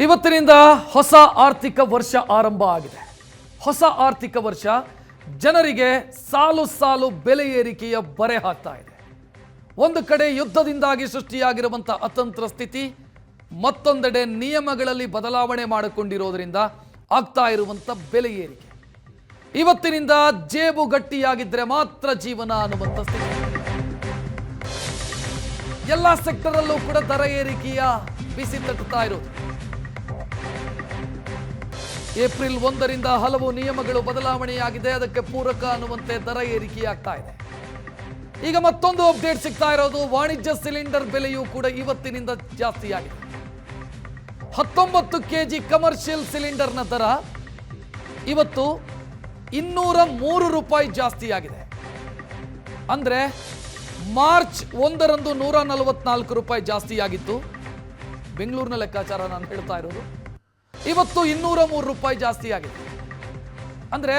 ಇವತ್ತಿನಿಂದ ಹೊಸ ಆರ್ಥಿಕ ವರ್ಷ ಆರಂಭ ಆಗಿದೆ. ಹೊಸ ಆರ್ಥಿಕ ವರ್ಷ ಜನರಿಗೆ ಸಾಲು ಸಾಲು ಬೆಲೆ ಏರಿಕೆಯ ಬರೆ ಹಾಕ್ತಾ ಇದೆ. ಒಂದು ಕಡೆ ಯುದ್ಧದಿಂದಾಗಿ ಸೃಷ್ಟಿಯಾಗಿರುವಂಥ ಅತಂತ್ರ ಸ್ಥಿತಿ, ಮತ್ತೊಂದೆಡೆ ನಿಯಮಗಳಲ್ಲಿ ಬದಲಾವಣೆ ಮಾಡಿಕೊಂಡಿರೋದ್ರಿಂದ ಆಗ್ತಾ ಇರುವಂಥ ಬೆಲೆ ಏರಿಕೆ. ಇವತ್ತಿನಿಂದ ಜೇಬು ಗಟ್ಟಿಯಾಗಿದ್ರೆ ಮಾತ್ರ ಜೀವನ ಅನ್ನುವಂಥ ಸ್ಥಿತಿ. ಎಲ್ಲ ಸೆಕ್ಟರಲ್ಲೂ ಕೂಡ ದರ ಏರಿಕೆಯ ಬಿಸಿ ತಟ್ಟುತ್ತಾ ಇರೋದು. ಏಪ್ರಿಲ್ 1ರಿಂದ ಹಲವು ನಿಯಮಗಳು ಬದಲಾವಣೆಯಾಗಿದೆ. ಅದಕ್ಕೆ ಪೂರಕ ಅನ್ನುವಂತೆ ದರ ಏರಿಕೆಯಾಗ್ತಾ ಇದೆ. ಈಗ ಮತ್ತೊಂದು ಅಪ್ಡೇಟ್ ಸಿಗ್ತಾ ಇರೋದು, ವಾಣಿಜ್ಯ ಸಿಲಿಂಡರ್ ಬೆಲೆಯೂ ಕೂಡ ಇವತ್ತಿನಿಂದ ಜಾಸ್ತಿಯಾಗಿದೆ. 19 kg ಕಮರ್ಷಿಯಲ್ ಸಿಲಿಂಡರ್ನ ದರ ಇವತ್ತು 203 ರೂಪಾಯಿ ಜಾಸ್ತಿಯಾಗಿದೆ. ಅಂದ್ರೆ ಮಾರ್ಚ್ 1ರಂದು 144 ರೂಪಾಯಿ ಜಾಸ್ತಿಯಾಗಿತ್ತು. ಬೆಂಗಳೂರಿನ ಲೆಕ್ಕಾಚಾರ ನಾನು ಹೇಳ್ತಾ ಇರೋದು. ಇವತ್ತು 203 ರೂಪಾಯಿ ಜಾಸ್ತಿಯಾಗಿದೆ. ಅಂದ್ರೆ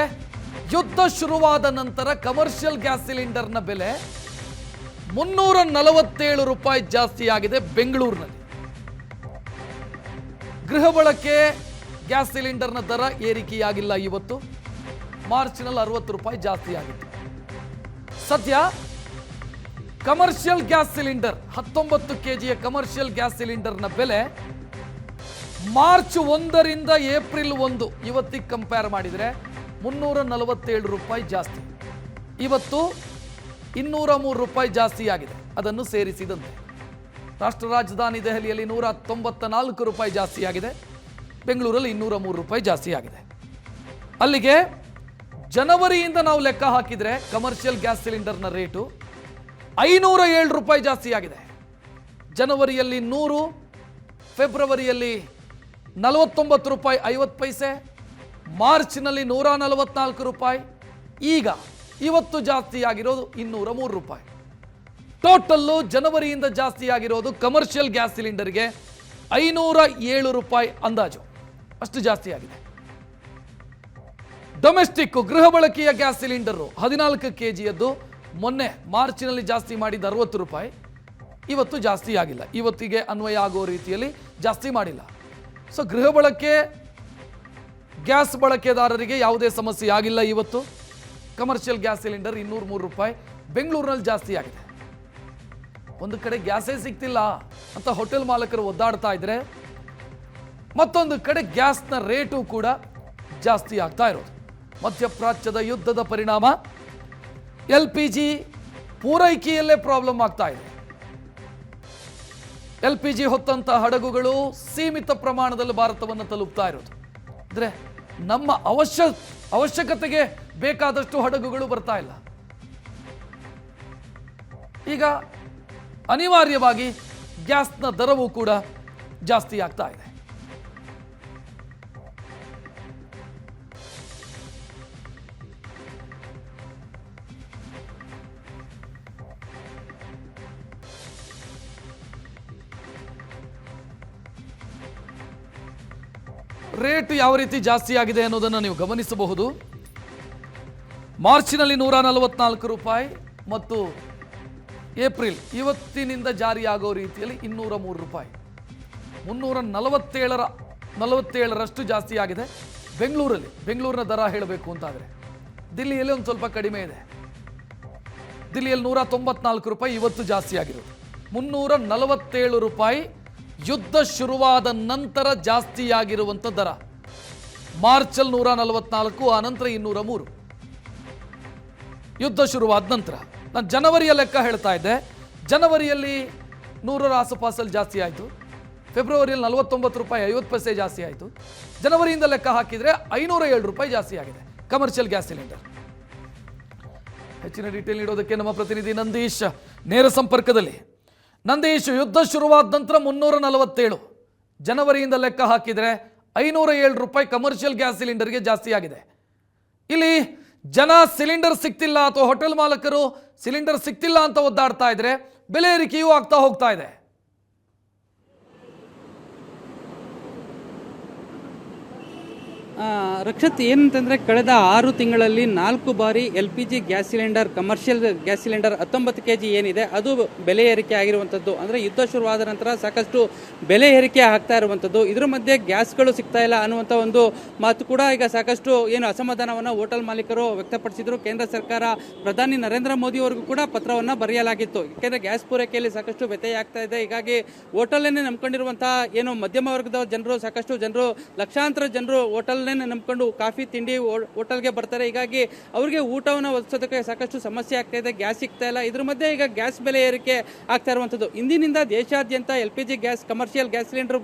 ಯುದ್ಧ ಶುರುವಾದ ನಂತರ ಕಮರ್ಷಿಯಲ್ ಗ್ಯಾಸ್ ಸಿಲಿಂಡರ್ನ ಬೆಲೆ 347 ರೂಪಾಯಿ ಜಾಸ್ತಿಯಾಗಿದೆ ಬೆಂಗಳೂರಿನಲ್ಲಿ. ಗೃಹ ಬಳಕೆ ಗ್ಯಾಸ್ ಸಿಲಿಂಡರ್ನ ದರ ಏರಿಕೆಯಾಗಿಲ್ಲ. ಇವತ್ತು ಮಾರ್ಚ್ನಲ್ಲಿ 60 ರೂಪಾಯಿ ಜಾಸ್ತಿಯಾಗಿತ್ತು. ಸದ್ಯ commercial gas cylinder 19 kg commercial gas ಸಿಲಿಂಡರ್ನ ಬೆಲೆ ಮಾರ್ಚ್ 1ರಿಂದ ಏಪ್ರಿಲ್ 1 ಇವತ್ತಿಗೆ ಕಂಪೇರ್ ಮಾಡಿದರೆ 347 ರೂಪಾಯಿ ಜಾಸ್ತಿ. ಇವತ್ತು 203 ರೂಪಾಯಿ ಜಾಸ್ತಿಯಾಗಿದೆ. ಅದನ್ನು ಸೇರಿಸಿದಂತೆ ರಾಷ್ಟ್ರ ರಾಜಧಾನಿ ದೆಹಲಿಯಲ್ಲಿ 194 ರೂಪಾಯಿ ಜಾಸ್ತಿಯಾಗಿದೆ. ಬೆಂಗಳೂರಲ್ಲಿ 203 ರೂಪಾಯಿ ಜಾಸ್ತಿಯಾಗಿದೆ. ಅಲ್ಲಿಗೆ ಜನವರಿಯಿಂದ ನಾವು ಲೆಕ್ಕ ಹಾಕಿದರೆ ಕಮರ್ಷಿಯಲ್ ಗ್ಯಾಸ್ ಸಿಲಿಂಡರ್ನ ರೇಟು 507 ರೂಪಾಯಿ ಜಾಸ್ತಿಯಾಗಿದೆ. ಜನವರಿಯಲ್ಲಿ 100, ಫೆಬ್ರವರಿಯಲ್ಲಿ 49 ರೂಪಾಯಿ 50 ಪೈಸೆ, ಮಾರ್ಚ್ನಲ್ಲಿ 144 ರೂಪಾಯಿ, ಈಗ ಇವತ್ತು ಜಾಸ್ತಿಯಾಗಿರೋದು 203 ರೂಪಾಯಿ. ಟೋಟಲ್ಲು ಜನವರಿಯಿಂದ ಜಾಸ್ತಿಯಾಗಿರೋದು ಕಮರ್ಷಿಯಲ್ ಗ್ಯಾಸ್ ಸಿಲಿಂಡರ್ಗೆ 507 ರೂಪಾಯಿ ಅಂದಾಜು, ಅಷ್ಟು ಜಾಸ್ತಿಯಾಗಿದೆ. ಡೊಮೆಸ್ಟಿಕ್ ಗೃಹ ಬಳಕೆಯ ಗ್ಯಾಸ್ ಸಿಲಿಂಡರು 14 kgಯದ್ದು ಮೊನ್ನೆ ಮಾರ್ಚ್ನಲ್ಲಿ ಜಾಸ್ತಿ ಮಾಡಿದ 60 ರೂಪಾಯಿ, ಇವತ್ತು ಜಾಸ್ತಿ ಆಗಿಲ್ಲ. ಇವತ್ತಿಗೆ ಅನ್ವಯ ಆಗೋ ರೀತಿಯಲ್ಲಿ ಜಾಸ್ತಿ ಮಾಡಿಲ್ಲ. ಸೊ ಗೃಹ ಬಳಕೆ ಗ್ಯಾಸ್ ಬಳಕೆದಾರರಿಗೆ ಯಾವುದೇ ಸಮಸ್ಯೆ ಆಗಿಲ್ಲ. ಇವತ್ತು ಕಮರ್ಷಿಯಲ್ ಗ್ಯಾಸ್ ಸಿಲಿಂಡರ್ 203 ರೂಪಾಯಿ ಬೆಂಗಳೂರಿನಲ್ಲಿ ಜಾಸ್ತಿ ಆಗಿದೆ. ಒಂದು ಕಡೆ ಗ್ಯಾಸೇ ಸಿಗ್ತಿಲ್ಲ ಅಂತ ಹೋಟೆಲ್ ಮಾಲಕರು ಒದ್ದಾಡ್ತಾ ಇದ್ರೆ, ಮತ್ತೊಂದು ಕಡೆ ಗ್ಯಾಸ್ನ ರೇಟು ಕೂಡ ಜಾಸ್ತಿ ಆಗ್ತಾ ಇರೋದು. ಮಧ್ಯಪ್ರಾಚ್ಯದ ಯುದ್ಧದ ಪರಿಣಾಮ LPG ಪೂರೈಕೆಯಲ್ಲೇ ಪ್ರಾಬ್ಲಮ್ ಆಗ್ತಾ ಇದೆ. LPG ಹೊತ್ತಂತ ಹಡಗುಗಳು ಸೀಮಿತ ಪ್ರಮಾಣದಲ್ಲಿ ಭಾರತವನ್ನು ತಲುಪ್ತಾ ಇರೋದು. ಅಂದ್ರೆ ನಮ್ಮ ಅವಶ್ಯಕತೆಗೆ ಬೇಕಾದಷ್ಟು ಹಡಗುಗಳು ಬರ್ತಾ ಇಲ್ಲ. ಈಗ ಅನಿವಾರ್ಯವಾಗಿ ಗ್ಯಾಸ್ನ ದರವೂ ಕೂಡ ಜಾಸ್ತಿ ಆಗ್ತಾ ಇದೆ. ರೇಟ್ ಯಾವ ರೀತಿ ಜಾಸ್ತಿ ಆಗಿದೆ ಅನ್ನೋದನ್ನು ನೀವು ಗಮನಿಸಬಹುದು. ಮಾರ್ಚ್ನಲ್ಲಿ 144 ರೂಪಾಯಿ ಮತ್ತು ಏಪ್ರಿಲ್ ಇವತ್ತಿನಿಂದ ಜಾರಿಯಾಗೋ ರೀತಿಯಲ್ಲಿ 203 ರೂಪಾಯಿ, 347ರಷ್ಟು ಜಾಸ್ತಿ ಆಗಿದೆ ಬೆಂಗಳೂರಿನ ದರ ಹೇಳಬೇಕು ಅಂತಾದರೆ. ದಿಲ್ಲಿಯಲ್ಲಿ ಒಂದು ಸ್ವಲ್ಪ ಕಡಿಮೆ ಇದೆ. ದಿಲ್ಲಿಯಲ್ಲಿ 194 ರೂಪಾಯಿ ಇವತ್ತು ಜಾಸ್ತಿ ಆಗಿರೋದು. 347 ರೂಪಾಯಿ ಯುದ್ಧ ಶುರುವಾದ ನಂತರ ಜಾಸ್ತಿಯಾಗಿರುವಂಥ ದರ. ಮಾರ್ಚಲ್ಲಿ 144, ಆ ನಂತರ 203 ಯುದ್ಧ ಶುರುವಾದ ನಂತರ. ನಾನು ಜನವರಿಯ ಲೆಕ್ಕ ಹೇಳ್ತಾ ಇದ್ದೆ. ಜನವರಿಯಲ್ಲಿ 100ರ ಆಸುಪಾಸಲ್ಲಿ ಜಾಸ್ತಿ ಆಯಿತು. ಫೆಬ್ರವರಿಯಲ್ಲಿ 49 ರೂಪಾಯಿ 50 ಪೈಸೆ ಜಾಸ್ತಿ ಆಯಿತು. ಜನವರಿಯಿಂದ ಲೆಕ್ಕ ಹಾಕಿದರೆ 507 ರೂಪಾಯಿ ಜಾಸ್ತಿ ಆಗಿದೆ ಕಮರ್ಷಿಯಲ್ ಗ್ಯಾಸ್ ಸಿಲಿಂಡರ್. ಹೆಚ್ಚಿನ ಡೀಟೇಲ್ ನೀಡೋದಕ್ಕೆ ನಮ್ಮ ಪ್ರತಿನಿಧಿ ನಂದೀಶ್ ನೇರ ಸಂಪರ್ಕದಲ್ಲಿ. ನಂದೀಶ್, ಯುದ್ಧ ಶುರುವಾದ ನಂತರ 347, ಜನವರಿಯಿಂದ ಲೆಕ್ಕ ಹಾಕಿದರೆ 507 ರೂಪಾಯಿ ಕಮರ್ಷಿಯಲ್ ಗ್ಯಾಸ್ ಸಿಲಿಂಡರ್ಗೆ ಜಾಸ್ತಿ ಆಗಿದೆ. ಇಲ್ಲಿ ಜನ ಸಿಲಿಂಡರ್ ಸಿಗ್ತಿಲ್ಲ ಅಥವಾ ಹೋಟೆಲ್ ಮಾಲಕರು ಸಿಲಿಂಡರ್ ಸಿಗ್ತಿಲ್ಲ ಅಂತ ಒದ್ದಾಡ್ತಾ ಇದ್ರೆ ಬೆಲೆ ಏರಿಕೆಯೂ ಆಗ್ತಾ ಹೋಗ್ತಾ ಇದೆ. ರಕ್ಷತ್, ಏನಂತಂದರೆ ಕಳೆದ 6 ತಿಂಗಳಲ್ಲಿ 4 ಬಾರಿ LPG gas cylinder, commercial gas cylinder 19 kg ಏನಿದೆ ಅದು ಬೆಲೆ ಏರಿಕೆ ಆಗಿರುವಂಥದ್ದು. ಅಂದರೆ ಯುದ್ಧ ಶುರುವಾದ ನಂತರ ಸಾಕಷ್ಟು ಬೆಲೆ ಏರಿಕೆ ಆಗ್ತಾ ಇರುವಂಥದ್ದು. ಇದರ ಮಧ್ಯೆ ಗ್ಯಾಸ್ಗಳು ಸಿಗ್ತಾ ಇಲ್ಲ ಅನ್ನುವಂಥ ಒಂದು ಮಾತು ಕೂಡ ಈಗ ಸಾಕಷ್ಟು ಅಸಮಾಧಾನವನ್ನು ಹೋಟೆಲ್ ಮಾಲೀಕರು ವ್ಯಕ್ತಪಡಿಸಿದರು. ಕೇಂದ್ರ ಸರ್ಕಾರ ಪ್ರಧಾನಿ ನರೇಂದ್ರ ಮೋದಿ ಅವರಿಗೂ ಕೂಡ ಪತ್ರವನ್ನು ಬರೆಯಲಾಗಿತ್ತು. ಯಾಕೆಂದರೆ ಗ್ಯಾಸ್ ಪೂರೈಕೆಯಲ್ಲಿ ಸಾಕಷ್ಟು ವ್ಯತ್ಯಯ ಆಗ್ತಾ ಇದೆ. ಹೀಗಾಗಿ ಹೋಟೆಲನ್ನೇ ನಂಬ್ಕೊಂಡಿರುವಂತಹ ಮಧ್ಯಮ ವರ್ಗದ ಜನರು, ಸಾಕಷ್ಟು ಜನರು, ಲಕ್ಷಾಂತರ ಜನರು ಹೋಟೆಲ್ನೇ ನಂಬ್ಕೊಂಡು ಕಾಫಿ ತಿಂಡಿ ಹೋಟೆಲ್ಗೆ ಬರ್ತಾರೆ. ಹೀಗಾಗಿ ಅವರಿಗೆ ಊಟವನ್ನು ಒದಗಿಸೋದಕ್ಕೆ ಸಾಕಷ್ಟು ಸಮಸ್ಯೆ ಆಗ್ತಾ ಇದೆ, ಗ್ಯಾಸ್ ಸಿಗ್ತಾ ಇಲ್ಲ. ಇದ್ರ ಮಧ್ಯೆ ಈಗ ಗ್ಯಾಸ್ ಬೆಲೆ ಏರಿಕೆ ಆಗ್ತಾ ಇರುವಂಥದ್ದು. ಇಂದಿನಿಂದ ದೇಶಾದ್ಯಂತ LPG gas, commercial gas cylinder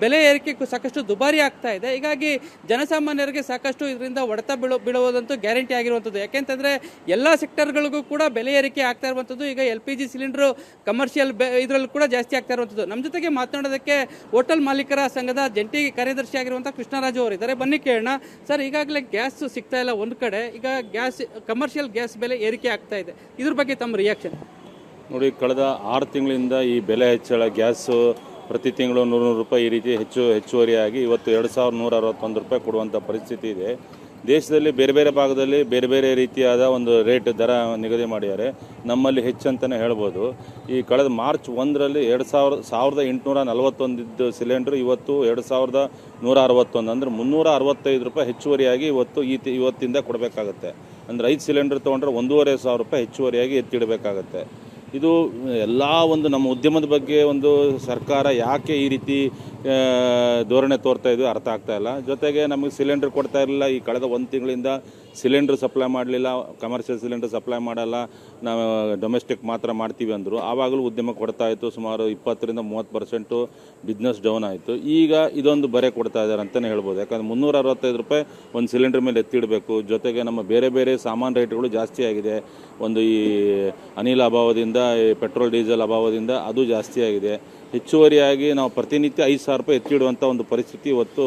ಬೆಲೆ ಏರಿಕೆ ಸಾಕಷ್ಟು ದುಬಾರಿ ಆಗ್ತಾ ಇದೆ. ಹೀಗಾಗಿ ಜನಸಾಮಾನ್ಯರಿಗೆ ಸಾಕಷ್ಟು ಇದರಿಂದ ಹೊಡೆತ ಬೀಳುವುದಂತೂ ಗ್ಯಾರಂಟಿ ಆಗಿರುವಂಥದ್ದು. ಯಾಕೆಂತಂದ್ರೆ ಎಲ್ಲ ಸೆಕ್ಟರ್ಗಳಿಗೂ ಕೂಡ ಬೆಲೆ ಏರಿಕೆ ಆಗ್ತಾ ಇರುವಂಥದ್ದು. ಈಗ LPG ಸಿಲಿಂಡರ್, ಕಮರ್ಷಿಯಲ್ ಇದರಲ್ಲೂ ಕೂಡ ಜಾಸ್ತಿ ಆಗ್ತಾ ಇರುವಂಥದ್ದು. ನಮ್ಮ ಜೊತೆಗೆ ಮಾತನಾಡೋದಕ್ಕೆ ಹೋಟೆಲ್ ಮಾಲೀಕರ ಸಂಘದ ಜಂಟಿ ಕಾರ್ಯದರ್ಶಿ ಆಗಿರುವಂತಹ ಕೃಷ್ಣರಾಜು ಅವರಿದ್ದಾರೆ. ಬನ್ನಿ ಕೇಳೋಣ. ಸರ್, ಈಗಾಗಲೇ ಗ್ಯಾಸ್ ಸಿಗ್ತಾ ಇಲ್ಲ ಒಂದು ಕಡೆ, ಈಗ ಕಮರ್ಷಿಯಲ್ ಗ್ಯಾಸ್ ಬೆಲೆ ಏರಿಕೆ ಆಗ್ತಾ ಇದೆ, ಇದ್ರ ಬಗ್ಗೆ ತಮ್ಮ ರಿಯಾಕ್ಷನ್? ನೋಡಿ, ಕಳೆದ 6 ತಿಂಗಳಿಂದ ಈ ಬೆಲೆ ಹೆಚ್ಚಳ, ಗ್ಯಾಸು ಪ್ರತಿ ತಿಂಗಳು 100 ರೂಪಾಯಿ ಈ ರೀತಿ ಹೆಚ್ಚುವರಿಯಾಗಿ ಇವತ್ತು 2161 ರೂಪಾಯಿ ಕೊಡುವಂಥ ಪರಿಸ್ಥಿತಿ ಇದೆ. ದೇಶದಲ್ಲಿ ಬೇರೆ ಬೇರೆ ಭಾಗದಲ್ಲಿ ಬೇರೆ ಬೇರೆ ರೀತಿಯಾದ ಒಂದು ದರ ನಿಗದಿ ಮಾಡಿದ್ದಾರೆ. ನಮ್ಮಲ್ಲಿ ಹೆಚ್ಚಂತಲೇ ಹೇಳ್ಬೋದು. ಈ ಕಳೆದ ಮಾರ್ಚ್ 1ರಲ್ಲಿ 1841 ಸಿಲಿಂಡ್ರ್ ಇವತ್ತು 2161, ಅಂದರೆ 365 ರೂಪಾಯಿ ಹೆಚ್ಚುವರಿಯಾಗಿ ಇವತ್ತಿಂದ ಕೊಡಬೇಕಾಗತ್ತೆ. ಅಂದರೆ 5 ಸಿಲಿಂಡರ್ ತೊಗೊಂಡ್ರೆ 1500 ರೂಪಾಯಿ ಹೆಚ್ಚುವರಿಯಾಗಿ ಎತ್ತಿಡಬೇಕಾಗತ್ತೆ. ಇದು ಎಲ್ಲ ನಮ್ಮ ಉದ್ಯಮದ ಬಗ್ಗೆ ಸರ್ಕಾರ ಯಾಕೆ ಈ ರೀತಿ ಧೋರಣೆ ತೋರ್ತಾ ಇದ್ವಿ ಅರ್ಥ ಆಗ್ತಾ ಇಲ್ಲ. ಜೊತೆಗೆ ನಮಗೆ ಸಿಲಿಂಡರ್ ಕೊಡ್ತಾ ಇರಲಿಲ್ಲ. ಈ ಕಳೆದ 1 ತಿಂಗಳಿಂದ ಸಿಲಿಂಡರ್ ಸಪ್ಲೈ ಮಾಡಲಿಲ್ಲ, ಕಮರ್ಷಿಯಲ್ ಸಿಲಿಂಡರ್ ಸಪ್ಲೈ ಮಾಡಲ್ಲ, ನಾವು ಡೊಮೆಸ್ಟಿಕ್ ಮಾತ್ರ ಮಾಡ್ತೀವಿ ಅಂದರು. ಆವಾಗಲೂ ಉದ್ಯಮ ಕೊಡ್ತಾ ಇತ್ತು. ಸುಮಾರು 20-30% ಬಿಸ್ನೆಸ್ ಡೌನ್ ಆಯಿತು. ಈಗ ಇದೊಂದು ಬರೆ ಕೊಡ್ತಾ ಇದ್ದಾರೆ ಅಂತಲೇ ಹೇಳ್ಬೋದು. ಯಾಕಂದರೆ 365 ರೂಪಾಯಿ ಒಂದು ಸಿಲಿಂಡರ್ ಮೇಲೆ ಎತ್ತಿಡಬೇಕು. ಜೊತೆಗೆ ನಮ್ಮ ಬೇರೆ ಬೇರೆ ಸಾಮಾನು ರೇಟ್ಗಳು ಜಾಸ್ತಿ ಆಗಿದೆ. ಈ ಅನಿಲ ಅಭಾವದಿಂದ, ಪೆಟ್ರೋಲ್ ಡೀಸೆಲ್ ಅಭಾವದಿಂದ ಅದು ಜಾಸ್ತಿ ಆಗಿದೆ. ಹೆಚ್ಚುವರಿಯಾಗಿ ನಾವು ಪ್ರತಿನಿತ್ಯ 5,000 ರೂಪಾಯಿ ಎತ್ತಿಡುವಂಥ ಒಂದು ಪರಿಸ್ಥಿತಿ ಇವತ್ತು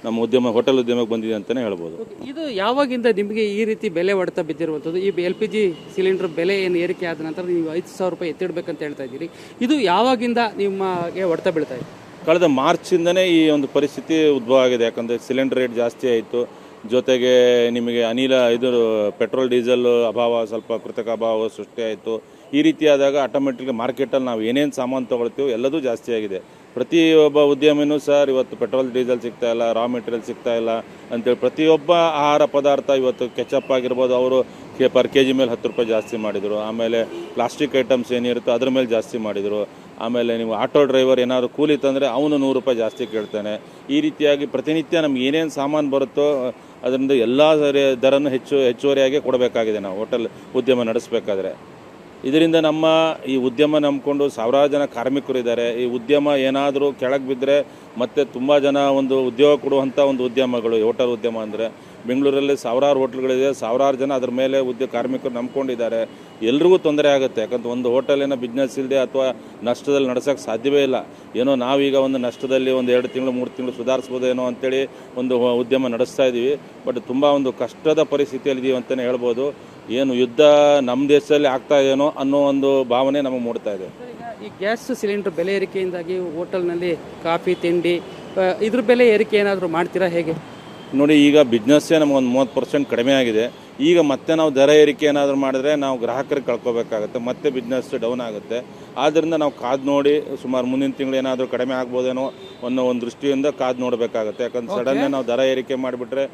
ನಮ್ಮ ಹೋಟೆಲ್ ಉದ್ಯಮಕ್ಕೆ ಬಂದಿದೆ ಅಂತಲೇ ಹೇಳ್ಬೋದು. ಇದು ಯಾವಾಗಿಂದ ನಿಮಗೆ ಈ ರೀತಿ ಬೆಲೆ ಹೊಡೆತ ಬಿದ್ದಿರುವಂಥದ್ದು? ಈ LPG ಸಿಲಿಂಡರ್ ಬೆಲೆ ಏನು ಏರಿಕೆ ಆದ ನಂತರ ನೀವು 5,000 ರೂಪಾಯಿ ಎತ್ತಿಡಬೇಕಂತ ಹೇಳ್ತಾ ಇದ್ದೀರಿ. ಇದು ಯಾವಾಗಿಂದ ನಿಮಗೆ ಹೊಡೆತ ಬೀಳ್ತಾ ಇದೆ? ಕಳೆದ ಮಾರ್ಚಿಂದನೇ ಈ ಒಂದು ಪರಿಸ್ಥಿತಿ ಉದ್ಭವ ಆಗಿದೆ. ಯಾಕಂದರೆ ಸಿಲಿಂಡರ್ ರೇಟ್ ಜಾಸ್ತಿ ಆಯಿತು. ಜೊತೆಗೆ ನಿಮಗೆ ಪೆಟ್ರೋಲ್ ಡೀಸೆಲ್ ಅಭಾವ, ಸ್ವಲ್ಪ ಕೃತಕ ಅಭಾವ ಸೃಷ್ಟಿಯಾಯಿತು. ಈ ರೀತಿಯಾದಾಗ ಆಟೋಮೆಟಿಕ್ ಮಾರ್ಕೆಟಲ್ಲಿ ನಾವು ಏನೇನು ಸಾಮಾನು ತೊಗೊಳ್ತೀವೋ ಎಲ್ಲದೂ ಜಾಸ್ತಿ ಆಗಿದೆ. ಪ್ರತಿಯೊಬ್ಬ ಉದ್ಯಮಿನೂ ಸರ್ ಇವತ್ತು ಪೆಟ್ರೋಲ್ ಡೀಸೆಲ್ ಸಿಗ್ತಾ ಇಲ್ಲ, ರಾ ಮೆಟೀರಿಯಲ್ ಸಿಗ್ತಾ ಇಲ್ಲ ಅಂತೇಳಿ ಪ್ರತಿಯೊಬ್ಬ ಆಹಾರ ಪದಾರ್ಥ ಇವತ್ತು ಕೆಚಪ್ ಆಗಿರ್ಬೋದು, ಅವರು ಪರ್ kg ಮೇಲೆ 10 ರೂಪಾಯಿ ಜಾಸ್ತಿ ಮಾಡಿದರು. ಆಮೇಲೆ ಪ್ಲಾಸ್ಟಿಕ್ ಐಟಮ್ಸ್ ಏನಿರುತ್ತೋ ಅದ್ರ ಮೇಲೆ ಜಾಸ್ತಿ ಮಾಡಿದರು. ಆಮೇಲೆ ನೀವು ಆಟೋ ಡ್ರೈವರ್ ಏನಾದ್ರು ಕೂಲಿ ತಂದರೆ ಅವನು 100 ರೂಪಾಯಿ ಜಾಸ್ತಿ ಕೇಳ್ತಾನೆ. ಈ ರೀತಿಯಾಗಿ ಪ್ರತಿನಿತ್ಯ ನಮ್ಗೆ ಏನೇನು ಸಾಮಾನು ಬರುತ್ತೋ ಅದರಿಂದ ಎಲ್ಲ ದರನ್ನು ಹೆಚ್ಚುವರಿಯಾಗಿ ಕೊಡಬೇಕಾಗಿದೆ ನಾವು ಹೋಟೆಲ್ ಉದ್ಯಮ ನಡೆಸಬೇಕಾದ್ರೆ. ಇದರಿಂದ ನಮ್ಮ ಈ ಉದ್ಯಮ ನಂಬಿಕೊಂಡು ಸಾವಿರಾರು ಜನ ಕಾರ್ಮಿಕರು ಇದ್ದಾರೆ. ಈ ಉದ್ಯಮ ಏನಾದರೂ ಕೆಳಗೆ ಬಿದ್ದರೆ ಮತ್ತೆ ತುಂಬ ಜನ ಉದ್ಯೋಗ ಕೊಡುವಂಥ ಉದ್ಯಮಗಳು ಹೋಟೆಲ್ ಉದ್ಯಮ ಅಂದರೆ. ಬೆಂಗಳೂರಲ್ಲಿ ಸಾವಿರಾರು ಹೋಟ್ಲ್ಗಳಿದೆ, ಸಾವಿರಾರು ಜನ ಅದ್ರ ಮೇಲೆ ಕಾರ್ಮಿಕರು ನಂಬ್ಕೊಂಡಿದ್ದಾರೆ. ಎಲ್ರಿಗೂ ತೊಂದರೆ ಆಗುತ್ತೆ. ಯಾಕಂದ್ರೆ ಒಂದು ಹೋಟೆಲಿನ ಬಿಸ್ನೆಸ್ ಇಲ್ಲದೆ ಅಥವಾ ನಷ್ಟದಲ್ಲಿ ನಡೆಸೋಕ್ಕೆ ಸಾಧ್ಯವೇ ಇಲ್ಲ. ಏನೋ ನಾವೀಗ ನಷ್ಟದಲ್ಲಿ 2 ತಿಂಗಳು 3 ತಿಂಗಳು ಸುಧಾರಿಸ್ಬೋದೇನೋ ಅಂತೇಳಿ ಉದ್ಯಮ ನಡೆಸ್ತಾ ಇದ್ದೀವಿ. ಬಟ್ ತುಂಬ ಕಷ್ಟದ ಪರಿಸ್ಥಿತಿಯಲ್ಲಿದ್ದೀವಿ ಅಂತಲೇ ಹೇಳ್ಬೋದು. ಏನು ಯುದ್ಧ ನಮ್ಮ ದೇಶದಲ್ಲಿ ಆಗ್ತಾ ಇದೆಯೋ ಅನ್ನೋ ಭಾವನೆ ನಮಗೆ ಮೂಡ್ತಾ ಇದೆ. ಈ ಗ್ಯಾಸ್ ಸಿಲಿಂಡರ್ ಬೆಲೆ ಏರಿಕೆಯಿಂದಾಗಿ ಹೋಟೆಲ್ನಲ್ಲಿ ಕಾಫಿ ತಿಂಡಿ ಇದ್ರ ಬೆಲೆ ಏರಿಕೆ ಏನಾದರೂ ಮಾಡ್ತೀರಾ, ಹೇಗೆ? ನೋಡಿ, ಈಗ ಬಿಸ್ನೆಸ್ಸೇ ನಮಗೊಂದು 30% ಕಡಿಮೆ ಆಗಿದೆ. ಈಗ ಮತ್ತೆ ನಾವು ದರ ಏರಿಕೆ ಏನಾದರೂ ಮಾಡಿದ್ರೆ ನಾವು ಗ್ರಾಹಕರಿಗೆ ಕಳ್ಕೊಬೇಕಾಗುತ್ತೆ, ಮತ್ತೆ ಬಿಸ್ನೆಸ್ ಡೌನ್ ಆಗುತ್ತೆ. ಆದ್ದರಿಂದ ನಾವು ಕಾದು ನೋಡಿ ಸುಮಾರು ಮುಂದಿನ ತಿಂಗಳು ಏನಾದರೂ ಕಡಿಮೆ ಆಗ್ಬೋದೇನೋ ಅನ್ನೋ ಒಂದು ದೃಷ್ಟಿಯಿಂದ ಕಾದು ನೋಡಬೇಕಾಗುತ್ತೆ. ಯಾಕಂದ್ರೆ ಸಡನ್ನೇ ನಾವು ದರ ಏರಿಕೆ ಮಾಡಿಬಿಟ್ರೆ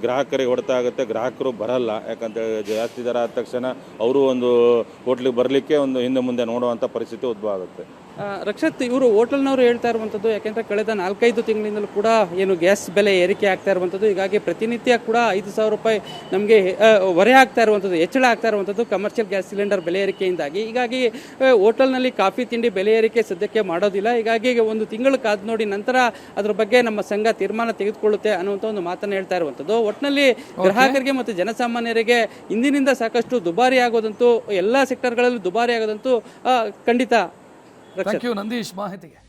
ಗ್ರಾಹಕರಿಗೆ ಹೊಡೆತ ಆಗುತ್ತೆ, ಗ್ರಾಹಕರು ಬರಲ್ಲ. ಯಾಕಂತೇಳಿ ಜಾಸ್ತಿ ದರ ಆದ ತಕ್ಷಣ ಅವರು ಹೋಟ್ಲಿಗೆ ಬರಲಿಕ್ಕೆ ಹಿಂದೆ ಮುಂದೆ ನೋಡುವಂಥ ಪರಿಸ್ಥಿತಿ ಉದ್ಭವ ಆಗುತ್ತೆ. ರಕ್ಷತ್, ಇವರು ಹೋಟೆಲ್ನವರು ಹೇಳ್ತಾ ಇರುವಂಥದ್ದು, ಯಾಕೆಂದರೆ ಕಳೆದ 4-5 ತಿಂಗಳಿಂದಲೂ ಕೂಡ ಗ್ಯಾಸ್ ಬೆಲೆ ಏರಿಕೆ ಆಗ್ತಾ ಇರುವಂಥದ್ದು. ಹೀಗಾಗಿ ಪ್ರತಿನಿತ್ಯ ಕೂಡ 5,000 ರೂಪಾಯಿ ನಮಗೆ ಹೊರೆ ಆಗ್ತಾ ಇರುವಂಥದ್ದು, ಹೆಚ್ಚಳ ಆಗ್ತಾ ಇರುವಂಥದ್ದು ಕಮರ್ಷಿಯಲ್ ಗ್ಯಾಸ್ ಸಿಲಿಂಡರ್ ಬೆಲೆ ಏರಿಕೆಯಿಂದಾಗಿ. ಹೀಗಾಗಿ ಹೋಟೆಲ್ನಲ್ಲಿ ಕಾಫಿ ತಿಂಡಿ ಬೆಲೆ ಏರಿಕೆ ಸದ್ಯಕ್ಕೆ ಮಾಡೋದಿಲ್ಲ. ಹೀಗಾಗಿ 1 ತಿಂಗಳು ಕಾದು ನೋಡಿ ನಂತರ ಅದ್ರ ಬಗ್ಗೆ ನಮ್ಮ ಸಂಘ ತೀರ್ಮಾನ ತೆಗೆದುಕೊಳ್ಳುತ್ತೆ ಅನ್ನುವಂಥ ಒಂದು ಮಾತನ್ನು ಹೇಳ್ತಾ ಇರುವಂಥದ್ದು. ಒಟ್ಟಿನಲ್ಲಿ ಗ್ರಾಹಕರಿಗೆ ಮತ್ತು ಜನಸಾಮಾನ್ಯರಿಗೆ ಇಂದಿನಿಂದ ಸಾಕಷ್ಟು ದುಬಾರಿ ಆಗೋದಂತೂ, ಎಲ್ಲ ಸೆಕ್ಟರ್ಗಳಲ್ಲೂ ದುಬಾರಿ ಆಗೋದಂತೂ ಖಂಡಿತ. ಥ್ಯಾಂಕ್ ಯು ನಂದೀಶ್ ಮಾಹಿತಿಗೆ.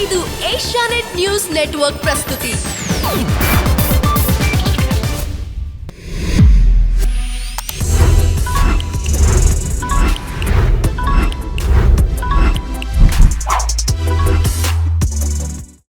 ಇದು ಏಷ್ಯಾನೆಟ್ ನ್ಯೂಸ್ ನೆಟ್ವರ್ಕ್ ಪ್ರಸ್ತುತಿ.